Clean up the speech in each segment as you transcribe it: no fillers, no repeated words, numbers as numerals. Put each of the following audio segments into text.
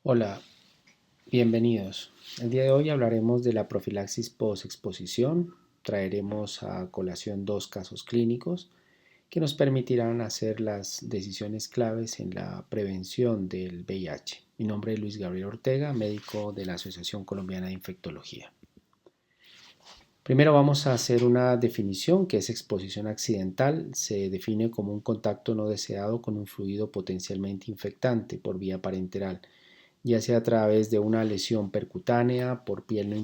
Hola, bienvenidos. El día de hoy hablaremos de la profilaxis post-exposición. Traeremos a colación dos casos clínicos que nos permitirán hacer las decisiones claves en la prevención del VIH. Mi nombre es Luis Gabriel Ortega, médico de la Asociación Colombiana de Infectología. Primero vamos a hacer una definición que es exposición accidental. Se define como un contacto no deseado con un fluido potencialmente infectante por vía parenteral, ya sea a través de una lesión percutánea, por piel no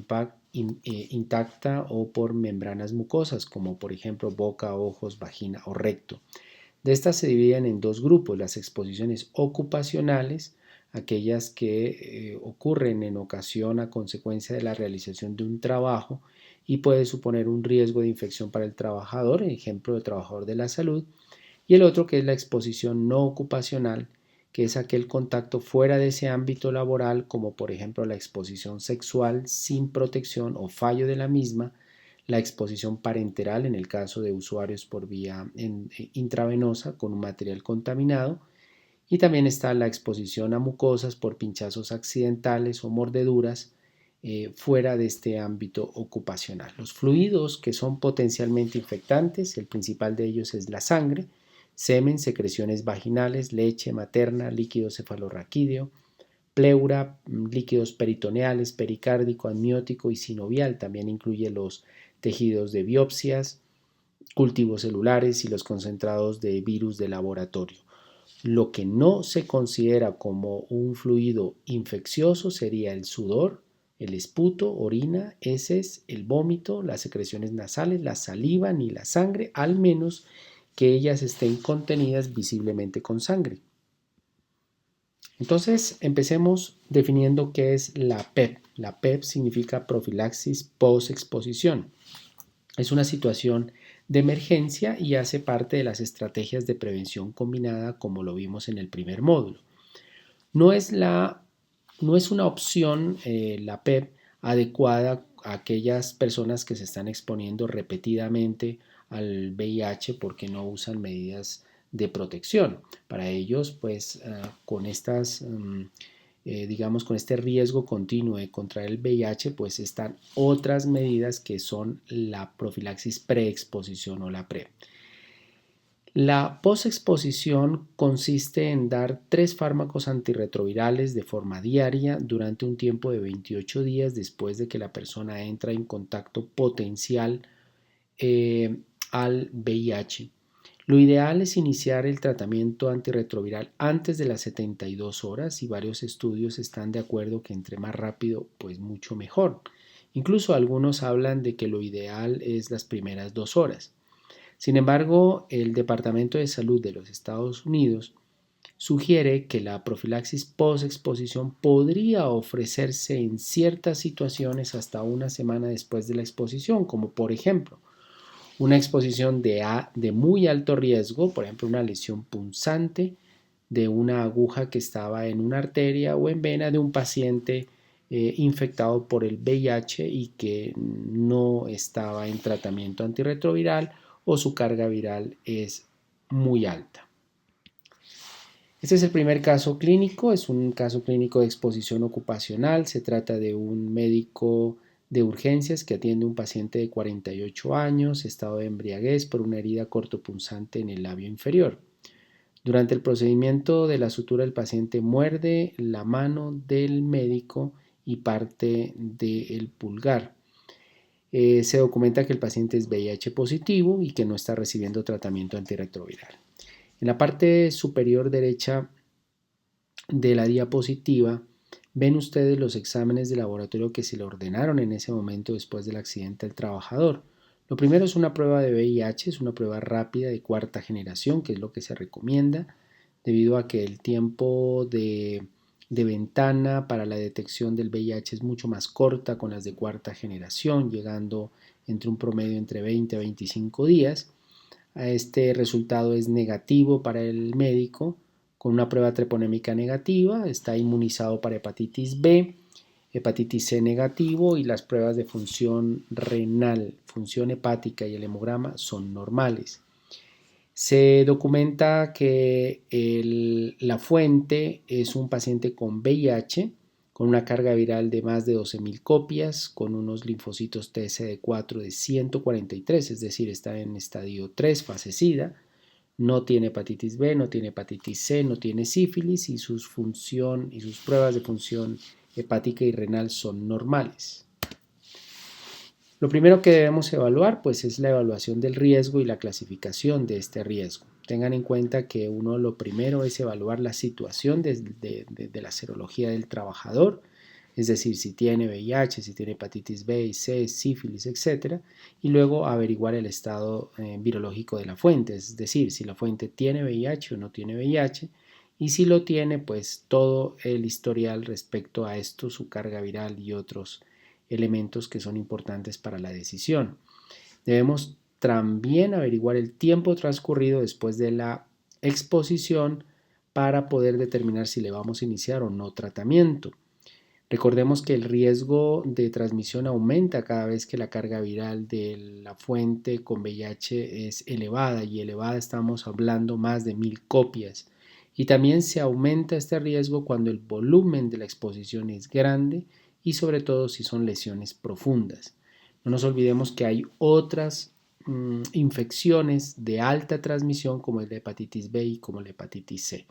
intacta o por membranas mucosas, como por ejemplo boca, ojos, vagina o recto. De estas se dividen en dos grupos: las exposiciones ocupacionales, aquellas que ocurren en ocasión a consecuencia de la realización de un trabajo y puede suponer un riesgo de infección para el trabajador, ejemplo de trabajador de la salud, y el otro que es la exposición no ocupacional, que es aquel contacto fuera de ese ámbito laboral, como por ejemplo la exposición sexual sin protección o fallo de la misma, la exposición parenteral en el caso de usuarios por vía intravenosa con un material contaminado, y también está la exposición a mucosas por pinchazos accidentales o mordeduras fuera de este ámbito ocupacional. Los fluidos que son potencialmente infectantes, el principal de ellos es la sangre, semen, secreciones vaginales, leche materna, líquido cefalorraquídeo, pleura, líquidos peritoneales, pericárdico, amniótico y sinovial. También incluye los tejidos de biopsias, cultivos celulares y los concentrados de virus de laboratorio. Lo que no se considera como un fluido infeccioso sería el sudor, el esputo, orina, heces, el vómito, las secreciones nasales, la saliva ni la sangre, al menos que ellas estén contenidas visiblemente con sangre. Entonces, empecemos definiendo qué es la PEP. La PEP significa profilaxis post-exposición. Es una situación de emergencia y hace parte de las estrategias de prevención combinada, como lo vimos en el primer módulo. No es, no es una opción la PEP adecuada a aquellas personas que se están exponiendo repetidamente al VIH porque no usan medidas de protección. Para ellos, pues con estas digamos, con este riesgo continuo de contraer el VIH, pues están otras medidas que son la profilaxis preexposición o la PrEP. La posexposición consiste en dar 3 fármacos antirretrovirales de forma diaria durante un tiempo de 28 días después de que la persona entra en contacto potencial al VIH. Lo ideal es iniciar el tratamiento antirretroviral antes de las 72 horas, y varios estudios están de acuerdo que entre más rápido, pues mucho mejor. Incluso algunos hablan de que lo ideal es las primeras 2 horas. Sin embargo, el Departamento de Salud de los Estados Unidos sugiere que la profilaxis post-exposición podría ofrecerse en ciertas situaciones hasta una semana después de la exposición, como por ejemplo una exposición de muy alto riesgo, por ejemplo una lesión punzante de una aguja que estaba en una arteria o en vena de un paciente infectado por el VIH y que no estaba en tratamiento antirretroviral o su carga viral es muy alta. Este es el primer caso clínico, es un caso clínico de exposición ocupacional. Se trata de un médico de urgencias que atiende a un paciente de 48 años, estado de embriaguez por una herida cortopunzante en el labio inferior. Durante el procedimiento de la sutura, el paciente muerde la mano del médico y parte del pulgar. Se documenta que el paciente es VIH positivo y que no está recibiendo tratamiento antirretroviral. En la parte superior derecha de la diapositiva ven ustedes los exámenes de laboratorio que se le ordenaron en ese momento después del accidente al trabajador. Lo primero es una prueba de VIH, es una prueba rápida de cuarta generación, que es lo que se recomienda, debido a que el tiempo de ventana para la detección del VIH es mucho más corta con las de cuarta generación, llegando entre un promedio entre 20 a 25 días. Este resultado es negativo para el médico, con una prueba treponémica negativa, está inmunizado para hepatitis B, hepatitis C negativo, y las pruebas de función renal, función hepática y el hemograma son normales. Se documenta que la fuente es un paciente con VIH, con una carga viral de más de 12.000 copias, con unos linfocitos TSD4 de 143, es decir, está en estadio 3, fase SIDA, no tiene hepatitis B, no tiene hepatitis C, no tiene sífilis y sus pruebas de función hepática y renal son normales. Lo primero que debemos evaluar pues es la evaluación del riesgo y la clasificación de este riesgo. Tengan en cuenta que lo primero es evaluar la situación de la serología del trabajador, es decir, si tiene VIH, si tiene hepatitis B y C, sífilis, etc. Y luego averiguar el estado virológico de la fuente, es decir, si la fuente tiene VIH o no tiene VIH. Y si lo tiene, pues todo el historial respecto a esto, su carga viral y otros elementos que son importantes para la decisión. Debemos también averiguar el tiempo transcurrido después de la exposición para poder determinar si le vamos a iniciar o no tratamiento. Recordemos que el riesgo de transmisión aumenta cada vez que la carga viral de la fuente con VIH es elevada, y elevada estamos hablando más de 1000 copias. Y también se aumenta este riesgo cuando el volumen de la exposición es grande y sobre todo si son lesiones profundas. No nos olvidemos que hay otras infecciones de alta transmisión como la hepatitis B y como la hepatitis C.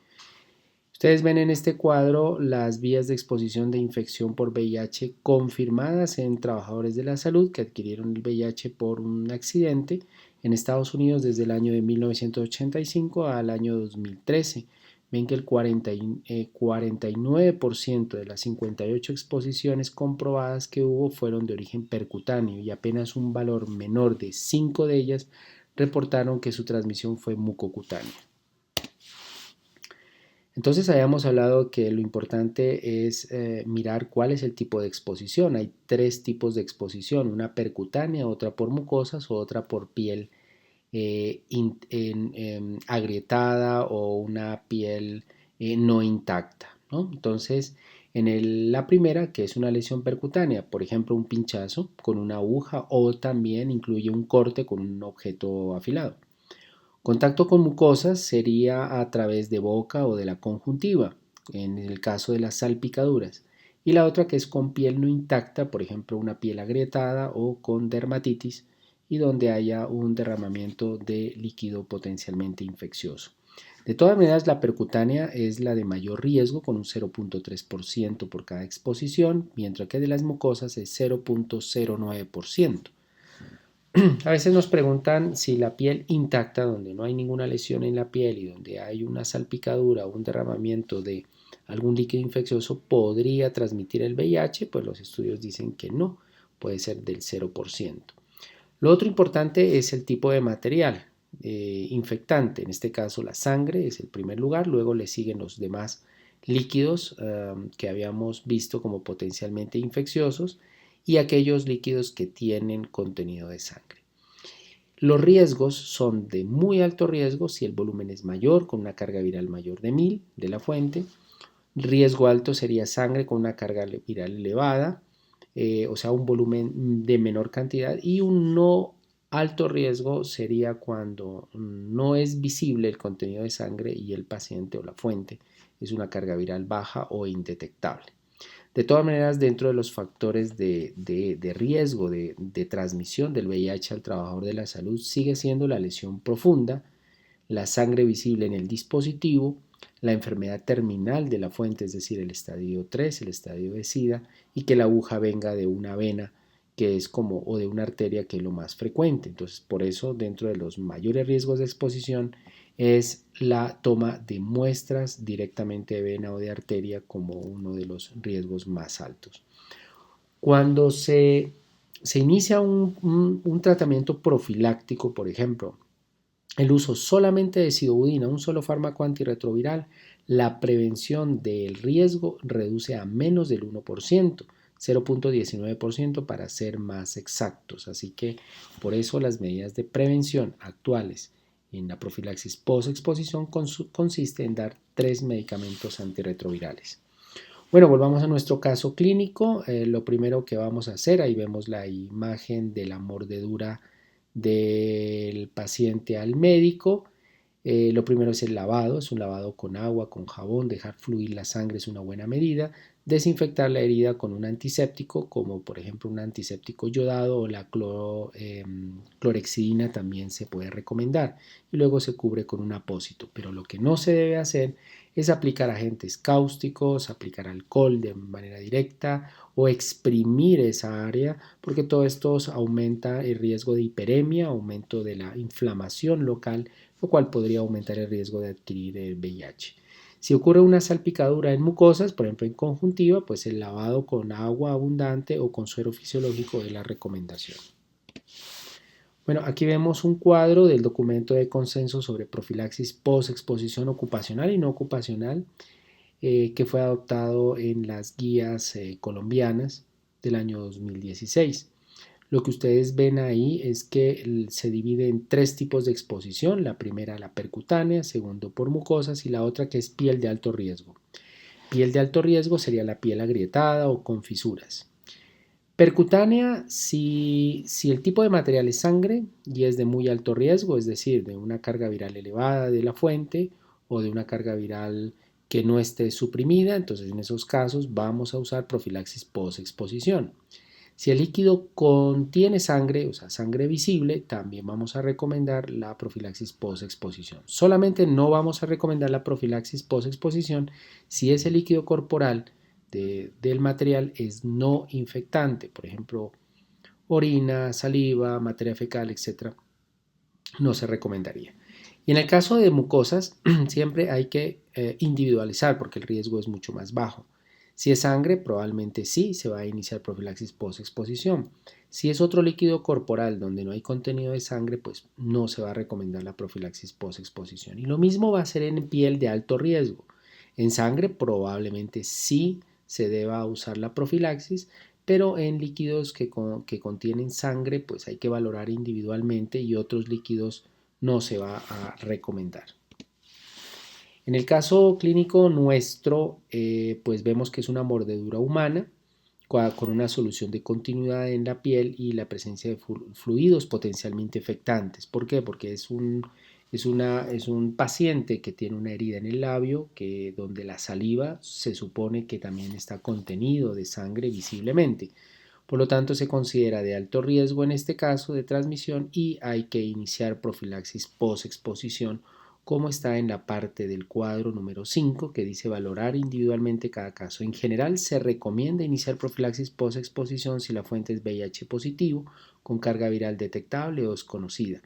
Ustedes ven en este cuadro las vías de exposición de infección por VIH confirmadas en trabajadores de la salud que adquirieron el VIH por un accidente en Estados Unidos desde el año de 1985 al año 2013. Ven que el 49% de las 58 exposiciones comprobadas que hubo fueron de origen percutáneo y apenas un valor menor de 5 de ellas reportaron que su transmisión fue mucocutánea. Entonces habíamos hablado que lo importante es mirar cuál es el tipo de exposición. Hay 3 tipos de exposición, una percutánea, otra por mucosas o otra por piel agrietada o una piel no intacta, ¿no? Entonces, la primera, que es una lesión percutánea, por ejemplo, un pinchazo con una aguja o también incluye un corte con un objeto afilado. Contacto con mucosas sería a través de boca o de la conjuntiva, en el caso de las salpicaduras. Y la otra que es con piel no intacta, por ejemplo una piel agrietada o con dermatitis y donde haya un derramamiento de líquido potencialmente infeccioso. De todas maneras, la percutánea es la de mayor riesgo con un 0.3% por cada exposición, mientras que de las mucosas es 0.09%. A veces nos preguntan si la piel intacta, donde no hay ninguna lesión en la piel y donde hay una salpicadura o un derramamiento de algún líquido infeccioso, podría transmitir el VIH, pues los estudios dicen que no, puede ser del 0%. Lo otro importante es el tipo de material infectante, en este caso la sangre es el primer lugar, luego le siguen los demás líquidos que habíamos visto como potencialmente infecciosos y aquellos líquidos que tienen contenido de sangre. Los riesgos son de muy alto riesgo si el volumen es mayor, con una carga viral mayor de 1000 de la fuente. Riesgo alto sería sangre con una carga viral elevada, o sea, un volumen de menor cantidad. Y un no alto riesgo sería cuando no es visible el contenido de sangre y el paciente o la fuente es una carga viral baja o indetectable. De todas maneras, dentro de los factores de riesgo de transmisión del VIH al trabajador de la salud sigue siendo la lesión profunda, la sangre visible en el dispositivo, la enfermedad terminal de la fuente, es decir, el estadio 3, el estadio de SIDA, y que la aguja venga de una vena que es o de una arteria, que es lo más frecuente. Entonces, por eso, dentro de los mayores riesgos de exposición es la toma de muestras directamente de vena o de arteria como uno de los riesgos más altos. Cuando se inicia un tratamiento profiláctico, por ejemplo, el uso solamente de sidobudina, un solo fármaco antirretroviral, la prevención del riesgo reduce a menos del 1%, 0.19% para ser más exactos. Así que por eso las medidas de prevención actuales en la profilaxis post-exposición consiste en dar 3 medicamentos antirretrovirales. Bueno, volvamos a nuestro caso clínico. Lo primero que vamos a hacer, ahí vemos la imagen de la mordedura del paciente al médico. Lo primero es el lavado, es un lavado con agua, con jabón, dejar fluir la sangre es una buena medida. Desinfectar la herida con un antiséptico, como por ejemplo un antiséptico yodado o la clorexidina también se puede recomendar. Y luego se cubre con un apósito. Pero lo que no se debe hacer es aplicar agentes cáusticos, aplicar alcohol de manera directa o exprimir esa área, porque todo esto aumenta el riesgo de hiperemia, aumento de la inflamación local, lo cual podría aumentar el riesgo de adquirir el VIH. Si ocurre una salpicadura en mucosas, por ejemplo en conjuntiva, pues el lavado con agua abundante o con suero fisiológico es la recomendación. Bueno, aquí vemos un cuadro del documento de consenso sobre profilaxis post-exposición ocupacional y no ocupacional que fue adoptado en las guías colombianas del año 2016. Lo que ustedes ven ahí es que se divide en tres tipos de exposición. La primera, la percutánea, segundo por mucosas y la otra que es piel de alto riesgo. Piel de alto riesgo sería la piel agrietada o con fisuras. Percutánea, si el tipo de material es sangre y es de muy alto riesgo, es decir, de una carga viral elevada de la fuente o de una carga viral que no esté suprimida, entonces en esos casos vamos a usar profilaxis post-exposición. Si el líquido contiene sangre, o sea, sangre visible, también vamos a recomendar la profilaxis post-exposición. Solamente no vamos a recomendar la profilaxis post-exposición si ese líquido corporal del material es no infectante, por ejemplo, orina, saliva, materia fecal, etc. No se recomendaría. Y en el caso de mucosas, siempre hay que individualizar porque el riesgo es mucho más bajo. Si es sangre, probablemente sí se va a iniciar profilaxis post-exposición. Si es otro líquido corporal donde no hay contenido de sangre, pues no se va a recomendar la profilaxis post-exposición. Y lo mismo va a ser en piel de alto riesgo. En sangre probablemente sí se deba usar la profilaxis, pero en líquidos que contienen sangre, pues hay que valorar individualmente y otros líquidos no se va a recomendar. En el caso clínico nuestro, pues vemos que es una mordedura humana con una solución de continuidad en la piel y la presencia de fluidos potencialmente infectantes. ¿Por qué? Porque es un paciente que tiene una herida en el labio donde la saliva se supone que también está contenido de sangre visiblemente. Por lo tanto, se considera de alto riesgo en este caso de transmisión y hay que iniciar profilaxis post-exposición, como está en la parte del cuadro número 5, que dice valorar individualmente cada caso. En general, se recomienda iniciar profilaxis post-exposición si la fuente es VIH positivo, con carga viral detectable o desconocida.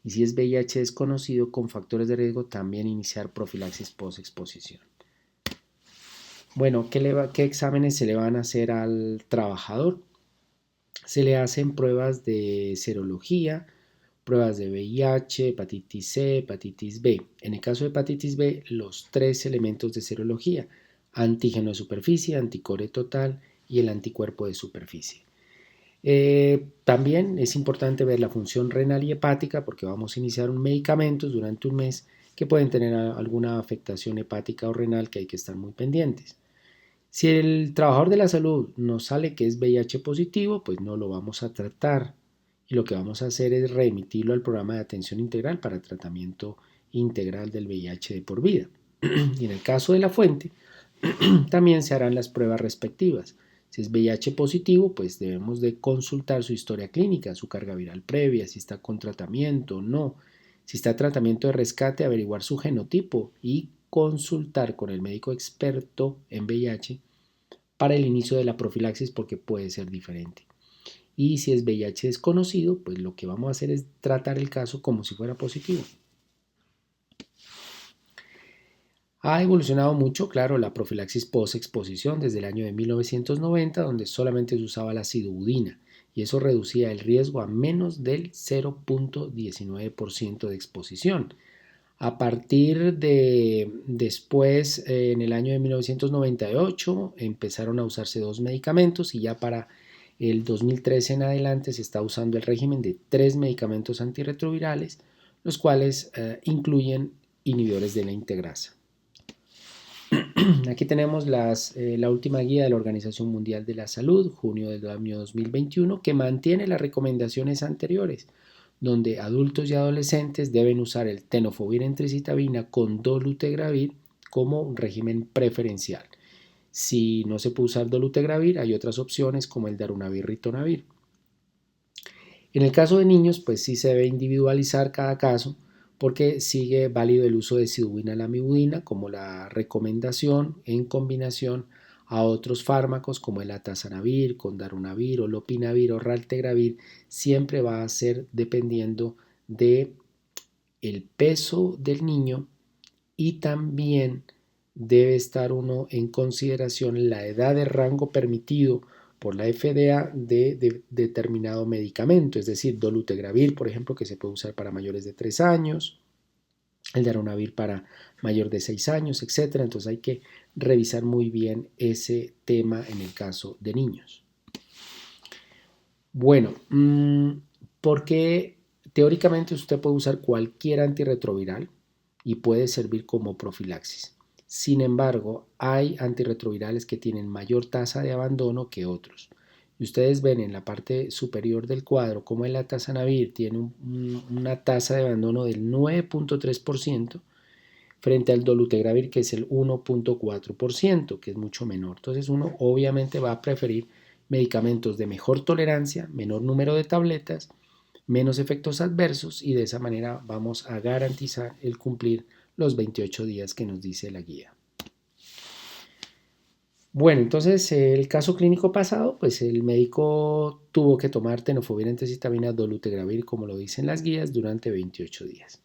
Y si es VIH desconocido con factores de riesgo, también iniciar profilaxis post-exposición. Bueno, ¿qué exámenes se le van a hacer al trabajador? Se le hacen pruebas de serología, pruebas de VIH, hepatitis C, hepatitis B. En el caso de hepatitis B, los tres elementos de serología: antígeno de superficie, anticore total y el anticuerpo de superficie. También es importante ver la función renal y hepática porque vamos a iniciar medicamentos durante un mes que pueden tener alguna afectación hepática o renal que hay que estar muy pendientes. Si el trabajador de la salud nos sale que es VIH positivo, pues no lo vamos a tratar y lo que vamos a hacer es remitirlo al programa de atención integral para tratamiento integral del VIH de por vida. Y en el caso de la fuente, también se harán las pruebas respectivas. Si es VIH positivo, pues debemos de consultar su historia clínica, su carga viral previa, si está con tratamiento o no. Si está en tratamiento de rescate, averiguar su genotipo y consultar con el médico experto en VIH para el inicio de la profilaxis porque puede ser diferente. Y si es VIH desconocido, pues lo que vamos a hacer es tratar el caso como si fuera positivo. Ha evolucionado mucho, claro, la profilaxis post-exposición desde el año de 1990, donde solamente se usaba la acidobudina y eso reducía el riesgo a menos del 0.19% de exposición. A partir de después, en el año de 1998, empezaron a usarse dos medicamentos y ya para el 2013 en adelante se está usando el régimen de 3 medicamentos antirretrovirales, los cuales incluyen inhibidores de la integrasa. Aquí tenemos la última guía de la Organización Mundial de la Salud, junio del año 2021, que mantiene las recomendaciones anteriores, donde adultos y adolescentes deben usar el tenofovir entricitabina con dolutegravir como un régimen preferencial. Si no se puede usar dolutegravir, hay otras opciones como el darunavir-ritonavir. En el caso de niños, pues sí se debe individualizar cada caso porque sigue válido el uso de sidubina-lamivudina como la recomendación en combinación a otros fármacos como el atazanavir, con darunavir o lopinavir o raltegravir, siempre va a ser dependiendo de el peso del niño y también debe estar uno en consideración la edad de rango permitido por la FDA de determinado medicamento, es decir, dolutegravir, por ejemplo, que se puede usar para mayores de 3 años, el darunavir para mayor de 6 años, etcétera. Entonces hay que revisar muy bien ese tema en el caso de niños. Bueno, porque teóricamente usted puede usar cualquier antirretroviral y puede servir como profilaxis. Sin embargo, hay antirretrovirales que tienen mayor tasa de abandono que otros. Y ustedes ven en la parte superior del cuadro como el atazanavir tiene una tasa de abandono del 9.3% frente al dolutegravir que es el 1.4%, que es mucho menor. Entonces uno obviamente va a preferir medicamentos de mejor tolerancia, menor número de tabletas, menos efectos adversos y de esa manera vamos a garantizar el cumplir los 28 días que nos dice la guía. Bueno, entonces el caso clínico pasado, pues el médico tuvo que tomar tenofovir entricitabina dolutegravir, como lo dicen las guías, durante 28 días.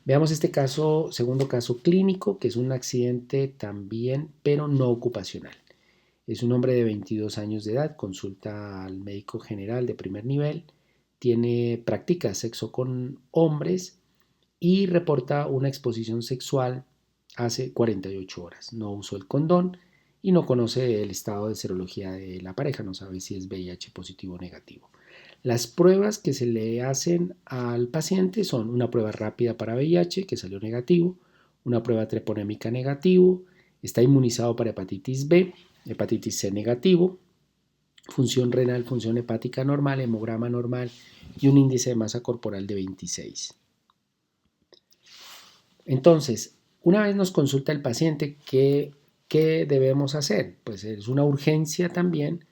Veamos este caso, segundo caso clínico, que es un accidente también, pero no ocupacional. Es un hombre de 22 años de edad, consulta al médico general de primer nivel, practica sexo con hombres y reporta una exposición sexual hace 48 horas. No usó el condón y no conoce el estado de serología de la pareja, no sabe si es VIH positivo o negativo. Las pruebas que se le hacen al paciente son una prueba rápida para VIH que salió negativo, una prueba treponémica negativo, está inmunizado para hepatitis B, hepatitis C negativo, función renal, función hepática normal, hemograma normal y un índice de masa corporal de 26. Entonces, una vez nos consulta el paciente, ¿qué debemos hacer? Pues es una urgencia también.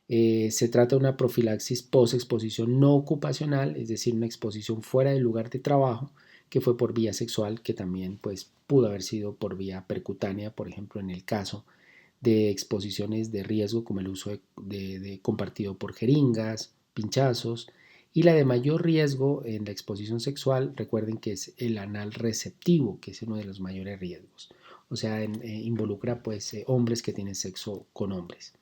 Se trata de una profilaxis post-exposición no ocupacional, es decir, una exposición fuera del lugar de trabajo que fue por vía sexual, que también pues, pudo haber sido por vía percutánea, por ejemplo, en el caso de exposiciones de riesgo como el uso de compartido por jeringas, pinchazos, y la de mayor riesgo en la exposición sexual, recuerden que es el anal receptivo, que es uno de los mayores riesgos. O sea, involucra pues hombres que tienen sexo con hombres.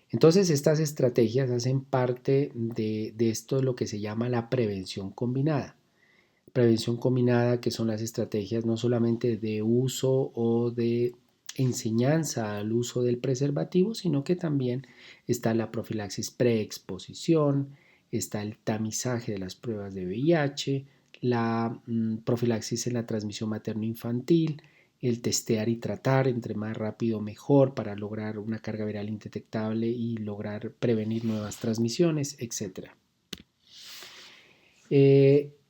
Entonces estas estrategias hacen parte de esto de lo que se llama la prevención combinada. Prevención combinada, que son las estrategias no solamente de uso o de enseñanza al uso del preservativo, sino que también está la profilaxis preexposición, está el tamizaje de las pruebas de VIH, la profilaxis en la transmisión materno-infantil, el testear y tratar, entre más rápido mejor para lograr una carga viral indetectable y lograr prevenir nuevas transmisiones, etc.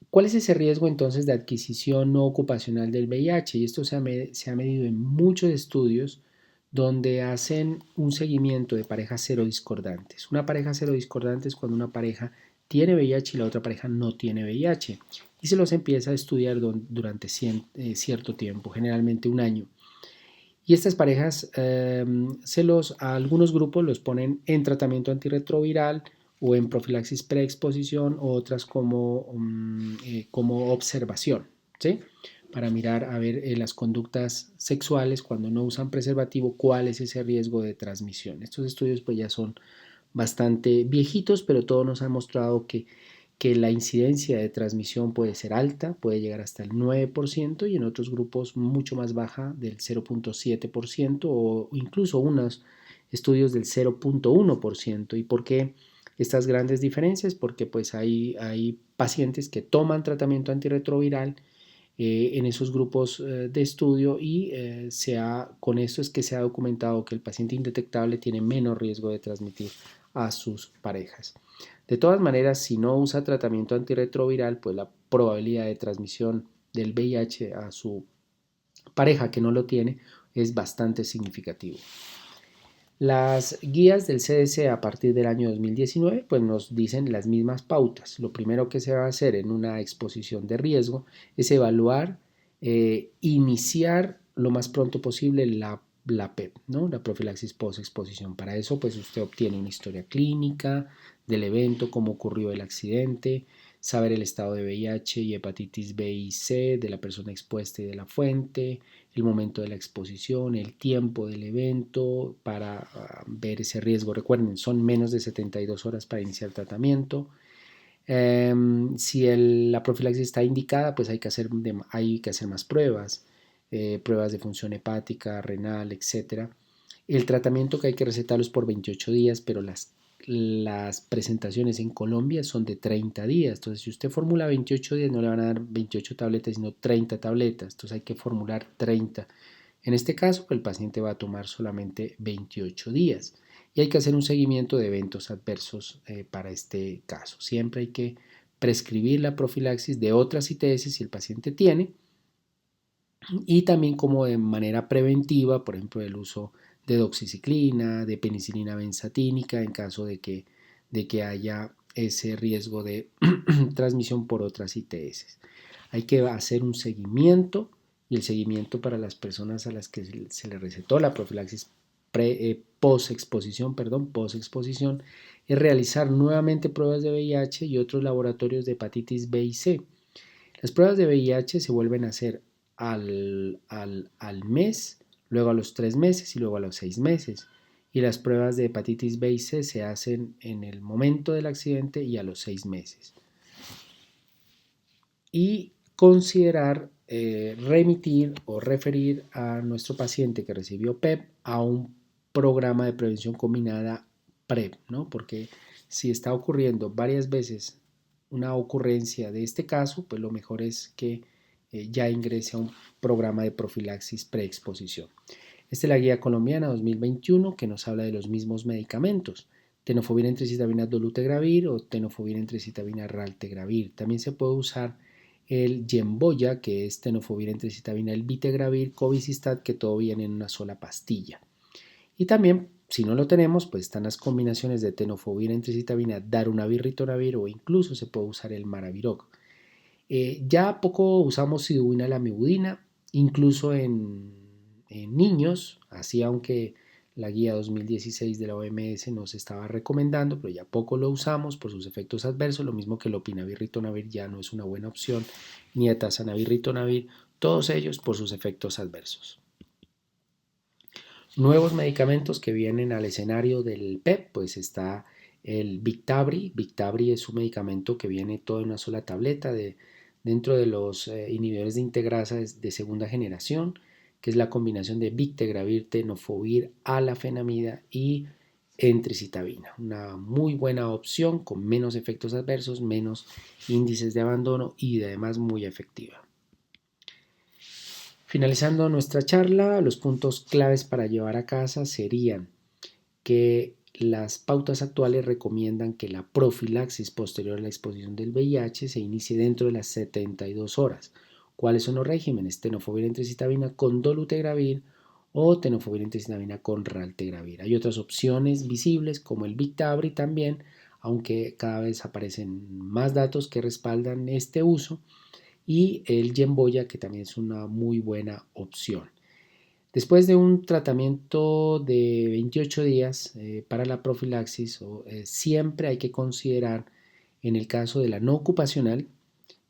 ¿Cuál es ese riesgo entonces de adquisición no ocupacional del VIH? Y esto se ha medido en muchos estudios donde hacen un seguimiento de parejas serodiscordantes. Una pareja serodiscordante es cuando una pareja tiene VIH y la otra pareja no tiene VIH. Y se los empieza a estudiar durante cierto tiempo, generalmente un año. Y estas parejas, a algunos grupos los ponen en tratamiento antirretroviral o en profilaxis preexposición o otras como observación, ¿sí? Para mirar a ver las conductas sexuales cuando no usan preservativo, cuál es ese riesgo de transmisión. Estos estudios pues ya son bastante viejitos, pero todo nos ha mostrado que la incidencia de transmisión puede ser alta, puede llegar hasta el 9% y en otros grupos mucho más baja del 0.7% o incluso unos estudios del 0.1%. ¿Y por qué estas grandes diferencias? Porque pues hay pacientes que toman tratamiento antirretroviral en esos grupos de estudio y con esto es que se ha documentado que el paciente indetectable tiene menos riesgo de transmitir a sus parejas. De todas maneras, si no usa tratamiento antirretroviral, pues la probabilidad de transmisión del VIH a su pareja que no lo tiene es bastante significativo. Las guías del CDC a partir del año 2019 pues nos dicen las mismas pautas. Lo primero que se va a hacer en una exposición de riesgo es evaluar, iniciar lo más pronto posible la PEP, ¿no? La profilaxis post-exposición. Para eso pues usted obtiene una historia clínica del evento, cómo ocurrió el accidente, saber el estado de VIH y hepatitis B y C de la persona expuesta y de la fuente, el momento de la exposición, el tiempo del evento para ver ese riesgo. Recuerden, son menos de 72 horas para iniciar tratamiento. Si la profilaxis está indicada, pues hay que hacer más pruebas, pruebas de función hepática, renal, etc. El tratamiento que hay que recetarlo es por 28 días, pero las presentaciones en Colombia son de 30 días. Entonces, si usted formula 28 días, no le van a dar 28 tabletas, sino 30 tabletas. Entonces, hay que formular 30. En este caso, el paciente va a tomar solamente 28 días. Y hay que hacer un seguimiento de eventos adversos para este caso. Siempre hay que prescribir la profilaxis de otras ITS si el paciente tiene, y también como de manera preventiva, por ejemplo, el uso de doxiciclina, de penicilina benzatínica en caso de que haya ese riesgo de transmisión por otras ITS. Hay que hacer un seguimiento, y el seguimiento para las personas a las que se le recetó la profilaxis post-exposición, es realizar nuevamente pruebas de VIH y otros laboratorios de hepatitis B y C. Las pruebas de VIH se vuelven a hacer al mes, luego a los 3 meses y luego a los 6 meses. Y las pruebas de hepatitis B y C se hacen en el momento del accidente y a los 6 meses. Y considerar remitir o referir a nuestro paciente que recibió PEP a un programa de prevención combinada PrEP, ¿no? Porque si está ocurriendo varias veces una ocurrencia de este caso, pues lo mejor es que ya ingrese a un programa de profilaxis preexposición. Esta es la guía colombiana 2021 que nos habla de los mismos medicamentos: tenofovir entrecitavina dolutegravir o tenofovir entrecitavina raltegravir. También se puede usar el Genboya, que es tenofovir entrecitavina, el Vitegravir, Covicistat, que todo viene en una sola pastilla. Y también, si no lo tenemos, pues están las combinaciones de tenofovir entrecitavina, darunavir, ritonavir, o incluso se puede usar el Maraviroc. Ya poco usamos sidubina lamivudina, incluso en niños, así aunque la guía 2016 de la OMS nos estaba recomendando, pero ya poco lo usamos por sus efectos adversos, lo mismo que el opinavir, ritonavir ya no es una buena opción, ni atazanavir, ritonavir, todos ellos por sus efectos adversos. Nuevos medicamentos que vienen al escenario del PEP, pues está el Biktarvy. Biktarvy es un medicamento que viene todo en una sola tableta dentro de los inhibidores de integrasa de segunda generación, que es la combinación de Bictegravir, tenofovir, alafenamida y entrecitavina. Una muy buena opción con menos efectos adversos, menos índices de abandono y además muy efectiva. Finalizando nuestra charla, los puntos claves para llevar a casa serían que las pautas actuales recomiendan que la profilaxis posterior a la exposición del VIH se inicie dentro de las 72 horas. ¿Cuáles son los regímenes? Tenofovir entrecitavina con dolutegravir o tenofovir entrecitavina con raltegravir. Hay otras opciones visibles como el Biktarvy también, aunque cada vez aparecen más datos que respaldan este uso, y el Genboya, que también es una muy buena opción. Después de un tratamiento de 28 días para la profilaxis, siempre hay que considerar, en el caso de la no ocupacional,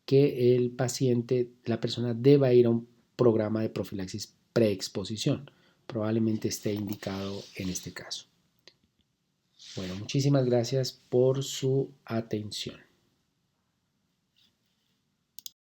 que el paciente, la persona, deba ir a un programa de profilaxis preexposición. Probablemente esté indicado en este caso. Bueno, muchísimas gracias por su atención.